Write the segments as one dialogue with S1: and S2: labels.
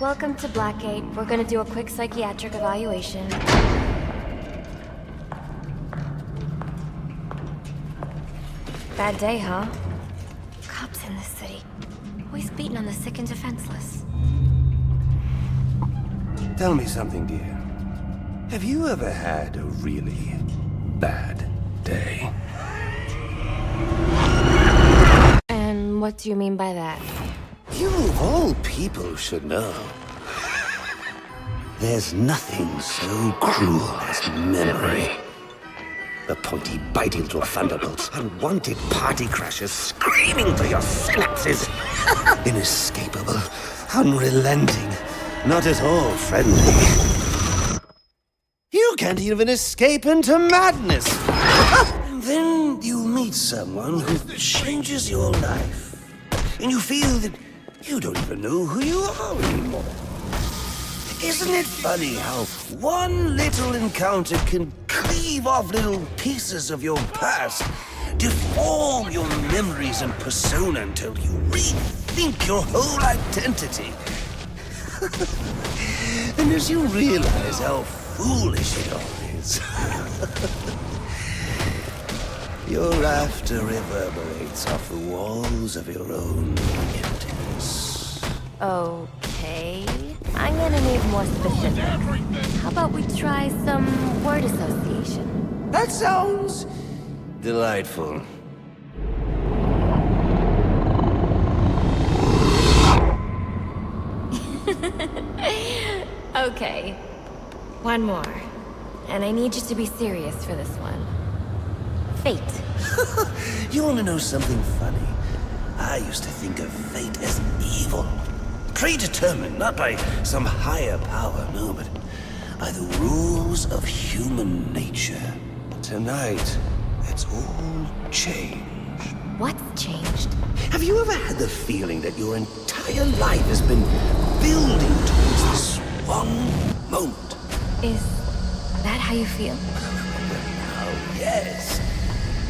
S1: Welcome to Blackgate. We're gonna do a quick psychiatric evaluation. Bad day, huh? Cops in this city. Always beating on the sick and defenseless.
S2: Tell me something, dear. Have you ever had a really bad day?
S1: And what do you mean by that?
S2: You of all people should know. There's nothing so cruel as memory. The pointy, bitey little thunderbolts, unwanted party crashers screaming through your synapses. Inescapable, unrelenting, not at all friendly. You can't even escape into madness. And then you meet someone who changes your life. And you feel that you don't even know who you are anymore. Isn't it funny how one little encounter can cleave off little pieces of your past, deform your memories and persona until you rethink your whole identity? And as you realize how foolish it all is, your laughter reverberates off the walls of your own emptiness.
S1: Okay. I'm gonna need more specifics. How about we try some word association?
S2: That sounds delightful.
S1: Okay. One more. And I need you to be serious for this one. Fate.
S2: You want to know something funny? I used to think of fate as evil. Predetermined, not by some higher power, no, but by the rules of human nature. Tonight, it's all changed.
S1: What's changed?
S2: Have you ever had the feeling that your entire life has been building towards this one moment?
S1: Is that how you feel?
S2: Oh, yes.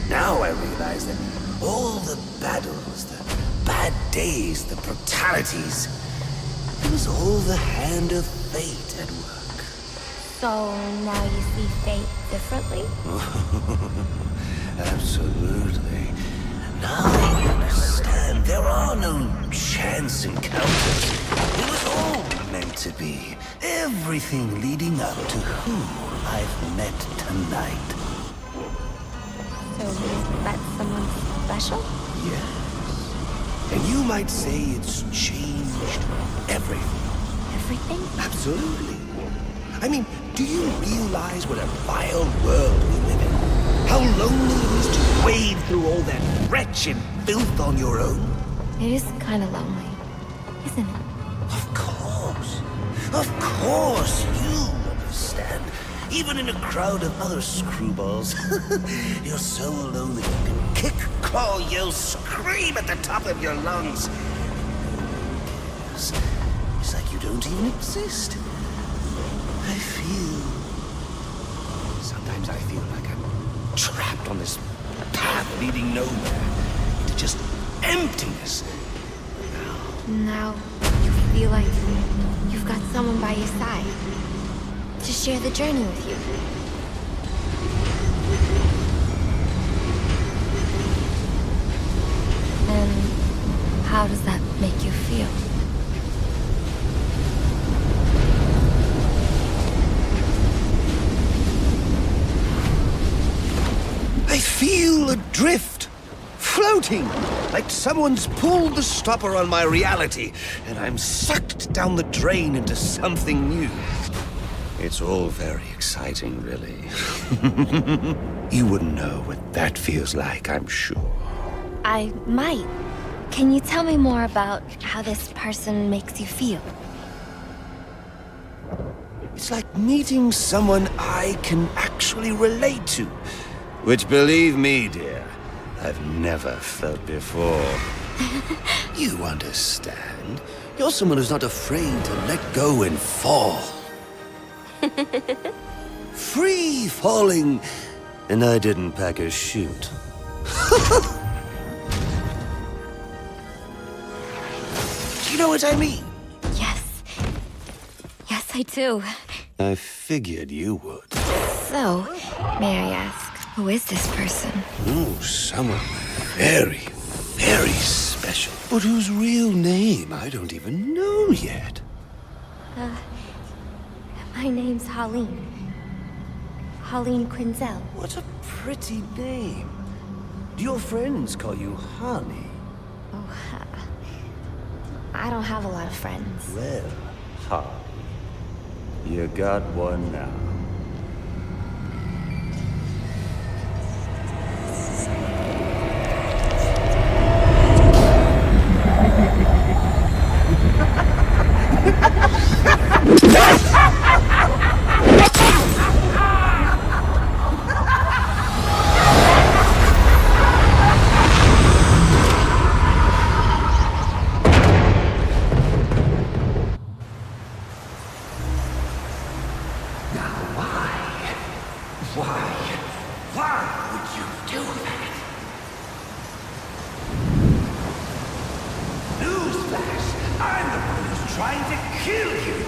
S2: Now I realize that all the battles, the bad days, the brutalities, it was all the hand of fate at work.
S1: So now you see fate differently?
S2: Absolutely. Now I understand there are no chance encounters. It was all meant to be. Everything leading up to who I've met tonight.
S1: So is that someone special?
S2: Yes. And you might say it's changed everything.
S1: Everything?
S2: Absolutely. I mean, do you realize what a vile world we live in? How lonely it is to wade through all that wretched filth on your own?
S1: It is kind of lonely, isn't it?
S2: Of course. Of course, you understand. Even in a crowd of other screwballs, you're so alone that you can kick, crawl, yell, scream at the top of your lungs. It's like you don't even exist. Sometimes I feel like I'm trapped on this path leading nowhere, into just emptiness.
S1: Now you feel like you've got someone by your side to share the journey with you. And how does that make you feel?
S2: I feel adrift, floating, like someone's pulled the stopper on my reality, and I'm sucked down the drain into something new. It's all very exciting, really. You wouldn't know what that feels like, I'm sure.
S1: I might. Can you tell me more about how this person makes you feel?
S2: It's like meeting someone I can actually relate to. Which, believe me, dear, I've never felt before. You understand? You're someone who's not afraid to let go and fall. Free falling, and I didn't pack a chute. Do you know what I mean?
S1: Yes. I do.
S2: I figured you would.
S1: So, may I ask, who is this person?
S2: Oh, someone very, very special. But whose real name I don't even know yet.
S1: My name's Holleen. Holleen Quinzel.
S3: What a pretty name. Do your friends call you Honey?
S1: Oh, I don't have a lot of friends.
S3: Well, Holly, you got one now.
S2: Why would you do that? Newsflash! I'm the one who's trying to kill you!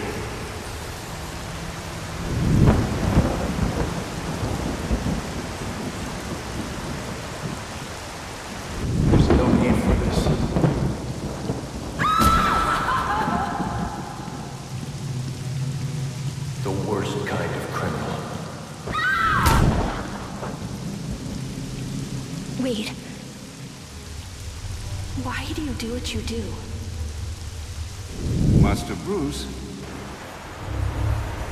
S3: There's no need for this. The worst kind of criminal.
S1: Wait. Why do you do what you do?
S4: Master Bruce,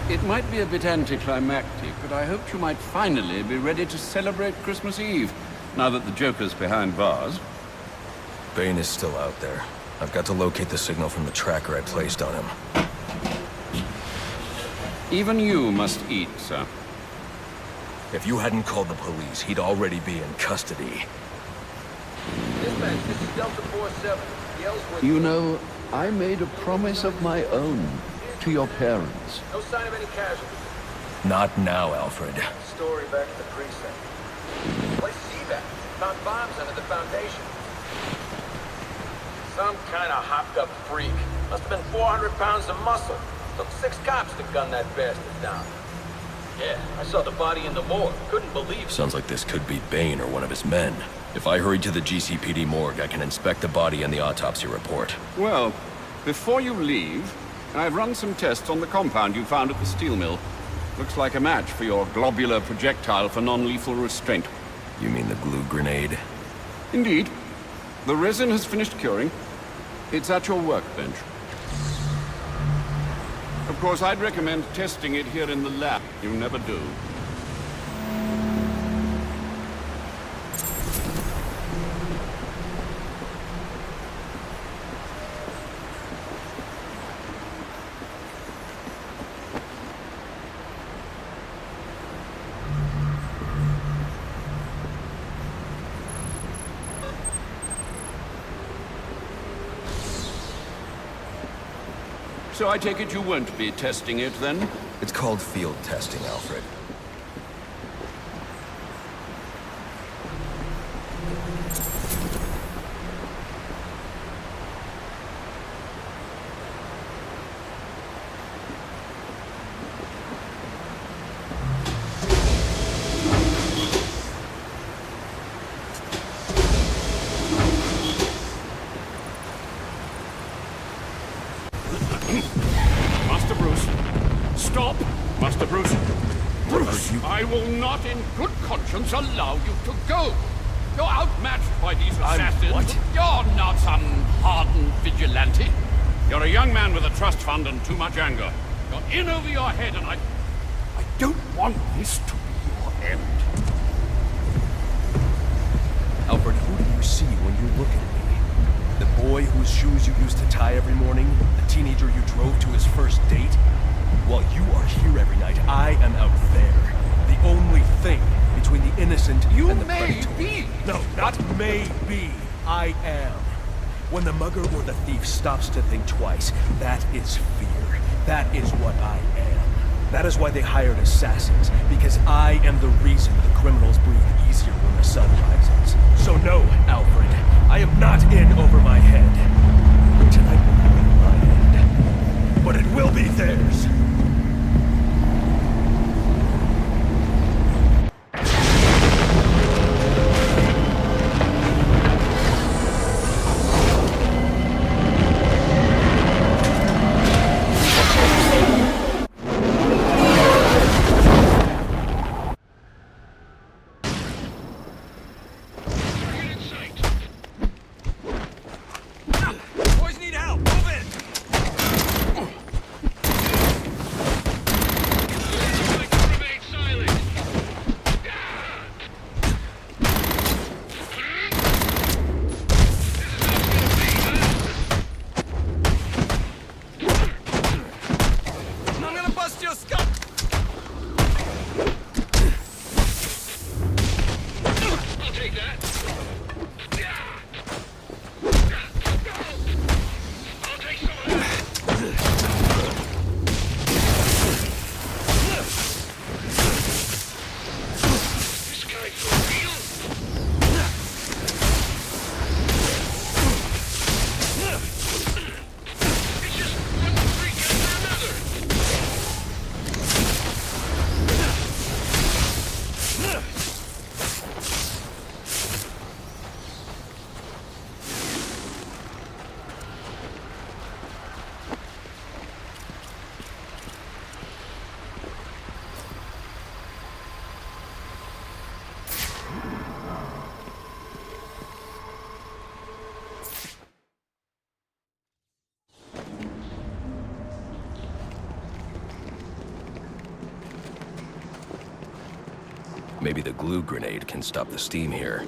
S4: it might be a bit anticlimactic, but I hoped you might finally be ready to celebrate Christmas Eve, now that the Joker's behind bars.
S5: Bane is still out there. I've got to locate the signal from the tracker I placed on him.
S4: Even you must eat, sir.
S5: If you hadn't called the police, he'd already be in custody.
S6: Dispatch, this is Delta 47. Yells with
S4: You know, I made a promise of my own to your parents.
S6: no sign of any casualties.
S5: Not now, Alfred.
S6: Story back at the precinct. Let's see that. Found bombs under the foundation. Some kind of hopped up freak. Must have been 400 pounds of muscle. Took 6 cops to gun that bastard down. Yeah, I saw the body in the morgue. Couldn't believe it.
S5: Sounds like this could be Bane or one of his men. If I hurry to the GCPD morgue, I can inspect the body and the autopsy report.
S4: Well, before you leave, I've run some tests on the compound you found at the steel mill. Looks like a match for your globular projectile for non-lethal restraint.
S5: You mean the glue grenade?
S4: Indeed. The resin has finished curing. It's at your workbench. Of course, I'd recommend testing it here in the lab. You never do. So I take it you won't be testing it, then?
S5: It's called field testing, Alfred.
S4: Master Bruce. Stop! Master Bruce. Bruce, I will not in good conscience allow you to go. You're outmatched by these assassins.
S5: what?
S4: You're not some hardened vigilante. You're a young man with a trust fund and too much anger. You're in over your head, and I don't want this to be your end.
S5: Alfred, who do you see when you look at me? The boy whose shoes you used to tie every morning? The teenager you drove to his first date? While you are here every night, I am out there. The only thing between the innocent and the predator.
S4: Be.
S5: No, not maybe. I am. When the mugger or the thief stops to think twice, that is fear. That is what I am. That is why they hired assassins, because I am the reason the criminals breathe easier when the sun rises. So no, Alfred, I am not in over my head. Tonight will not be my end, but it will be theirs.
S7: Maybe the glue grenade can stop the steam here.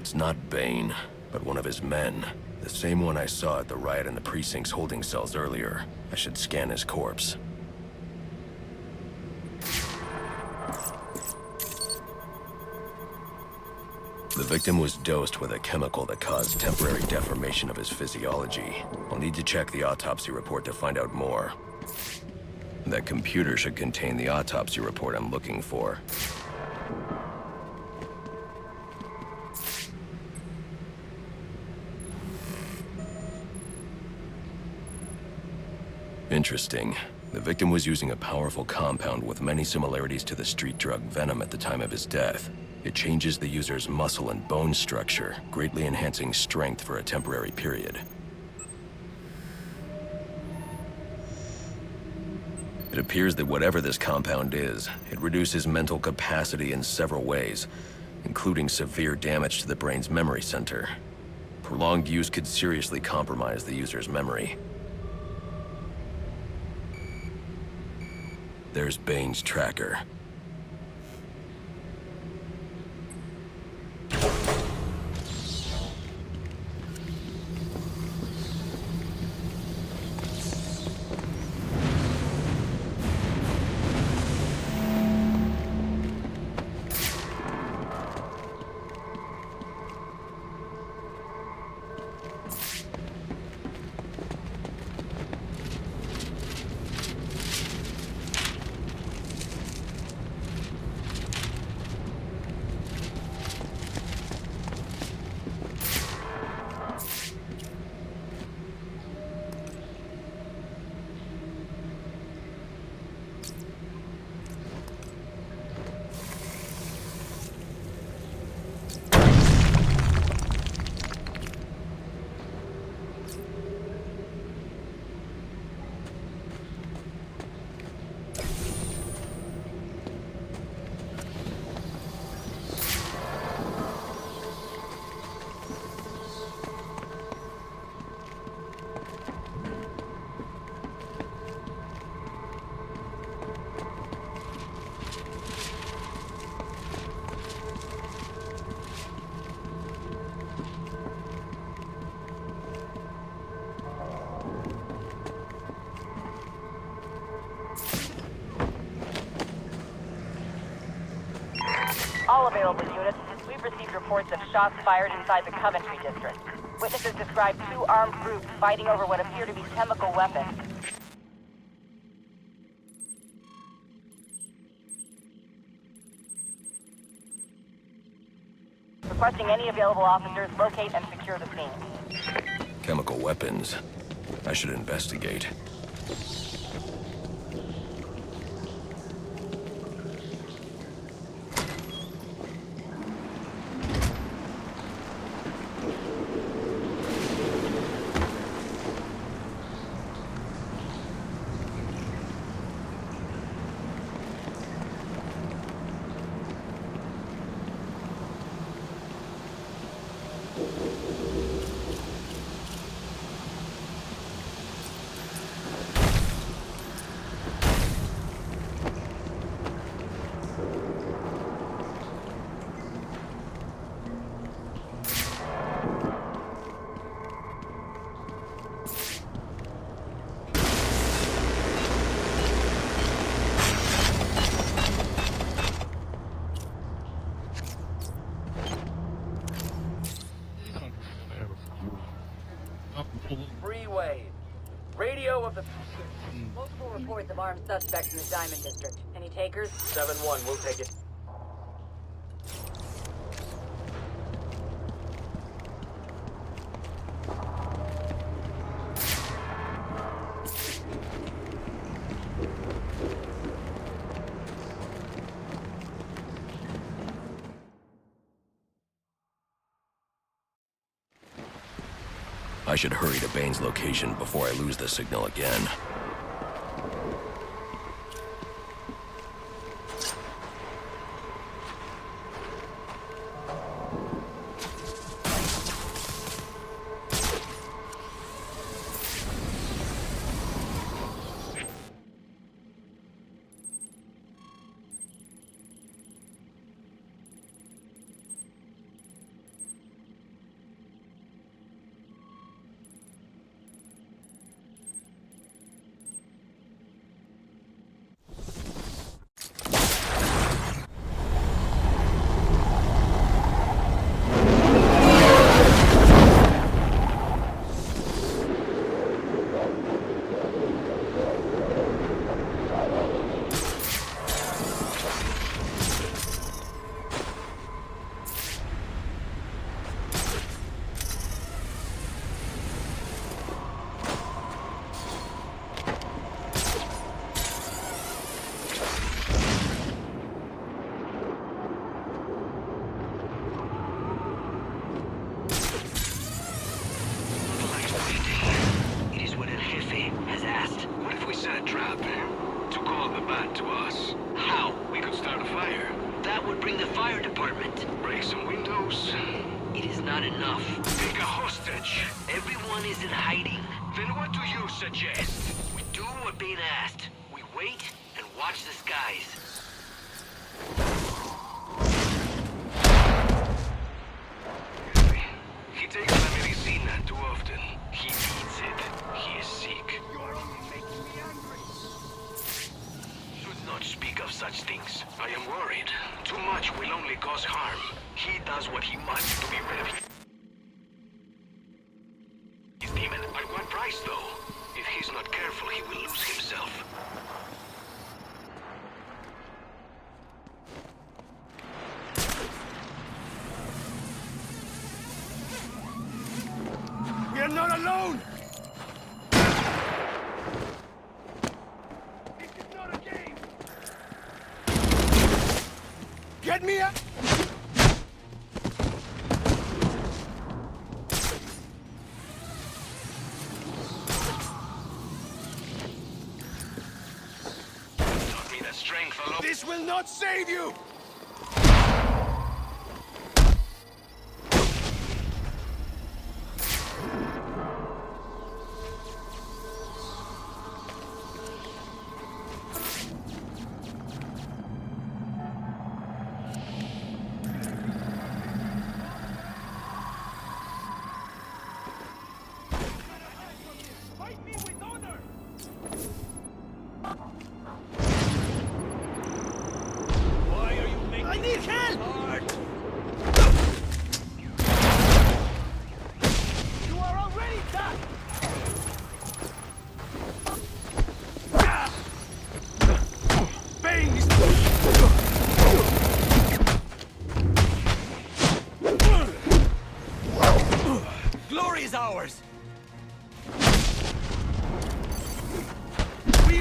S7: It's not Bane, but one of his men. The same one I saw at the riot in the precinct's holding cells earlier. I should scan his corpse. The victim was dosed with a chemical that caused temporary deformation of his physiology. I'll need to check the autopsy report to find out more. That computer should contain the autopsy report I'm looking for. Interesting. The victim was using a powerful compound with many similarities to the street drug Venom at the time of his death. It changes the user's muscle and bone structure, greatly enhancing strength for a temporary period. It appears that whatever this compound is, it reduces mental capacity in several ways, including severe damage to the brain's memory center. Prolonged use could seriously compromise the user's memory. There's Bane's tracker.
S8: all available units, we've received reports of shots fired inside the Coventry district. Witnesses describe 2 armed groups fighting over what appear to be chemical weapons. Requesting any available officers locate and secure the scene.
S7: Chemical weapons. I should investigate.
S8: Freeway. Radio of the... Multiple reports of armed suspects in the Diamond District. Any takers?
S6: 7-1, we'll take it.
S7: I should hurry to BANE'S location before I lose the signal again.
S5: You're not alone! This is not a game! Get me up!
S6: Taught me that strength alone.
S5: This will not save you!
S4: Why are you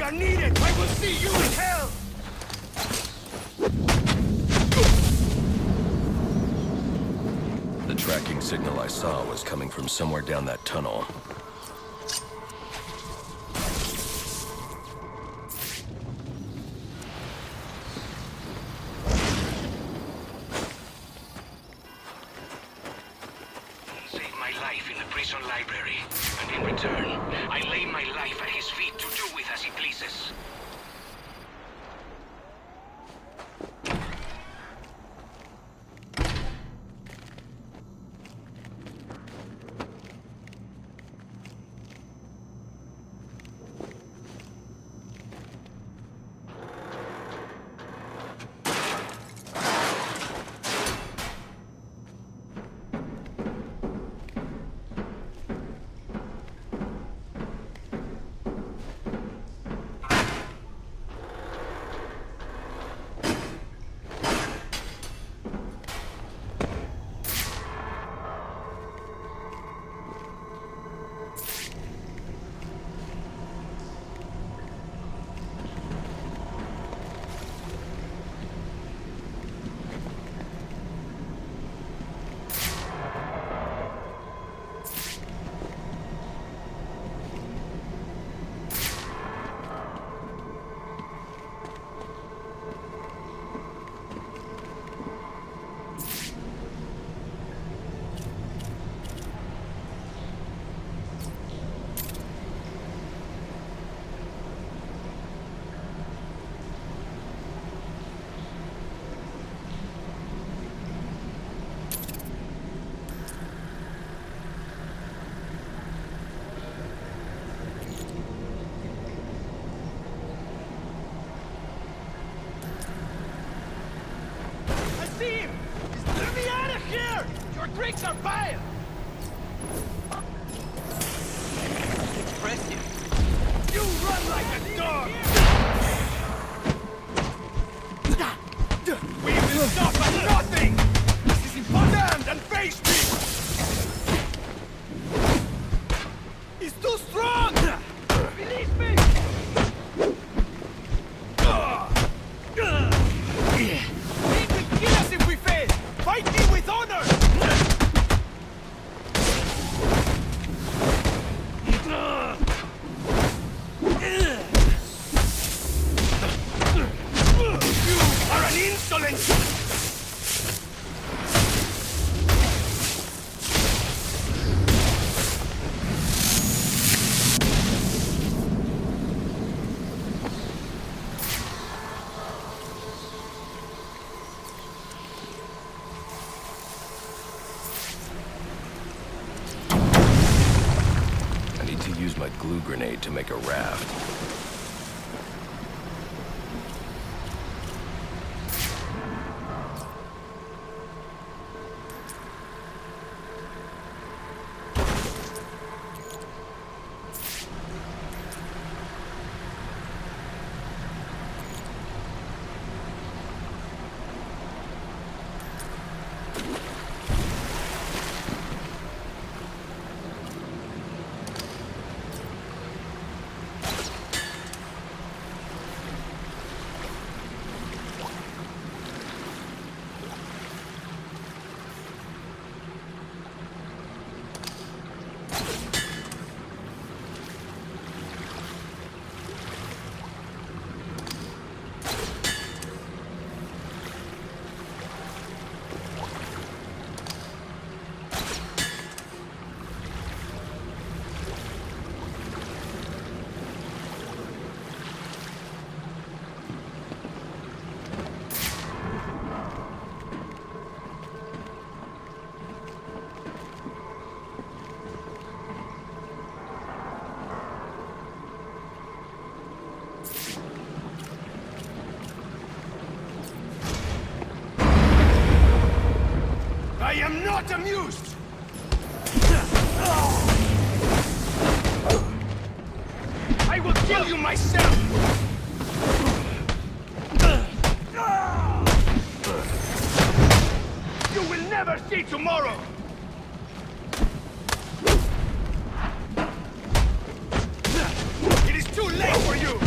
S5: are needed! I will see you in hell!
S7: The tracking signal I saw was coming from somewhere down that tunnel.
S9: Saved my life in the prison library, and in return, I lay my life at his feet to do with as he pleases.
S5: Drinks are fire! Impressive. You run like a dog! We will stop at nothing! This is impossible! Stand and face me! He's too strong! Release me! He will kill us if we fail! Fight me with honor!
S7: My glue grenade to make a raft.
S5: I am not amused! I will kill you myself! You will never see tomorrow! It is too late for you!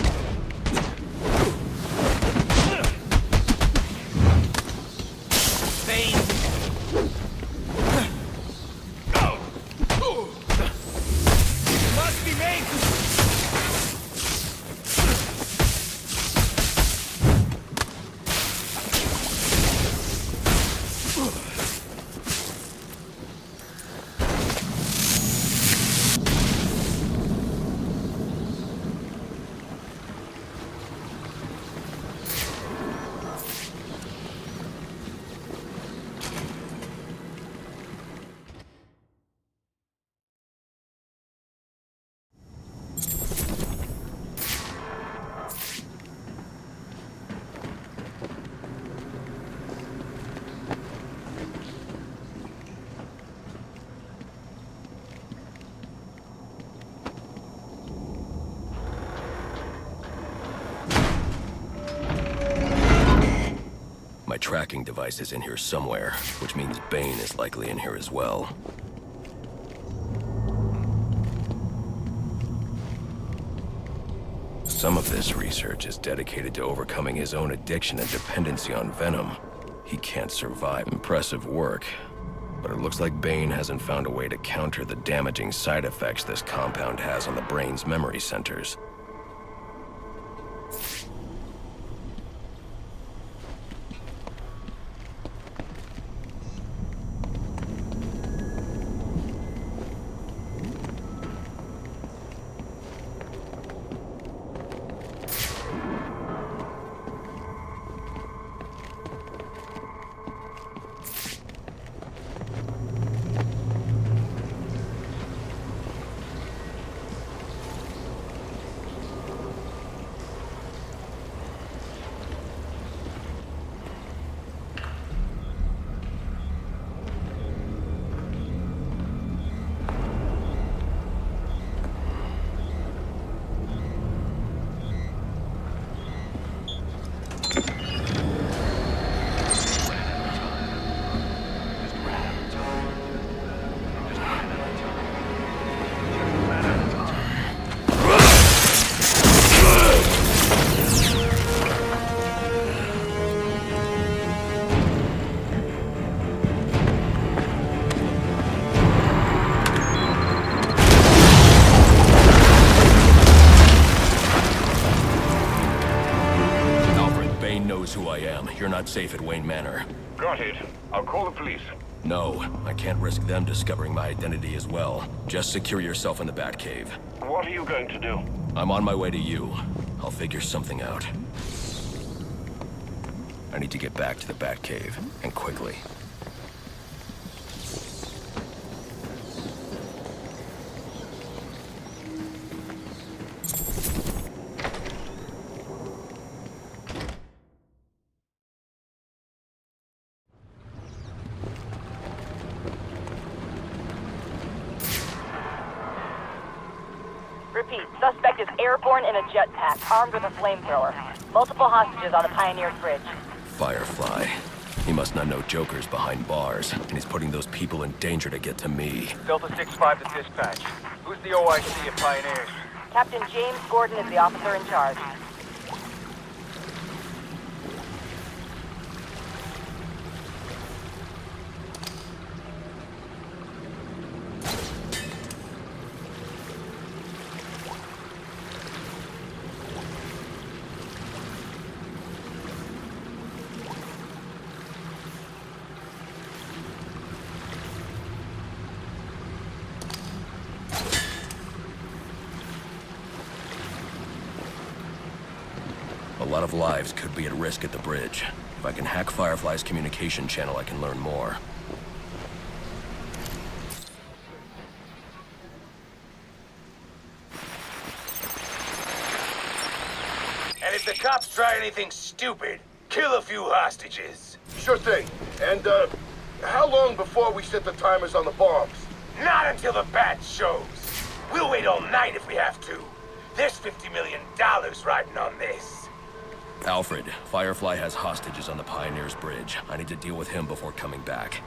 S7: my tracking device is in here somewhere, which means Bane is likely in here as well. Some of this research is dedicated to overcoming his own addiction and dependency on venom. He can't survive. Impressive work. But it looks like Bane hasn't found a way to counter the damaging side effects this compound has on the brain's memory centers. You're not safe at Wayne Manor.
S10: Got it. I'll call the police.
S7: No, I can't risk them discovering my identity as well. Just secure yourself in the Batcave.
S10: What are you going to do?
S7: I'm on my way to you. I'll figure something out. I need to get back to the Batcave, and quickly.
S8: Repeat, suspect is airborne in a jetpack, armed with a flamethrower. Multiple hostages on the Pioneers Bridge.
S7: Firefly. He must not know Joker's behind bars, and he's putting those people in danger to get to me.
S6: Delta 6-5 to dispatch. Who's the OIC at Pioneers?
S8: Captain James Gordon is the officer in charge.
S7: A lot of lives could be at risk at the bridge. If I can hack Firefly's communication channel, I can learn more.
S6: And if the cops try anything stupid, kill a few hostages.
S10: Sure thing. And, how long before we set the timers on the bombs?
S6: Not until the bat shows. We'll wait all night if we have to. There's $50 million riding on this.
S7: Alfred, Firefly has hostages on the Pioneers Bridge. I need to deal with him before coming back.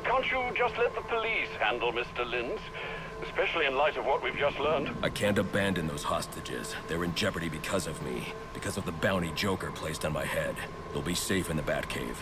S4: Can't you just let the police handle Mr. Linz? Especially in light of what we've just learned.
S7: I can't abandon those hostages. They're in jeopardy because of me. Because of the bounty Joker placed on my head. They'll be safe in the Batcave.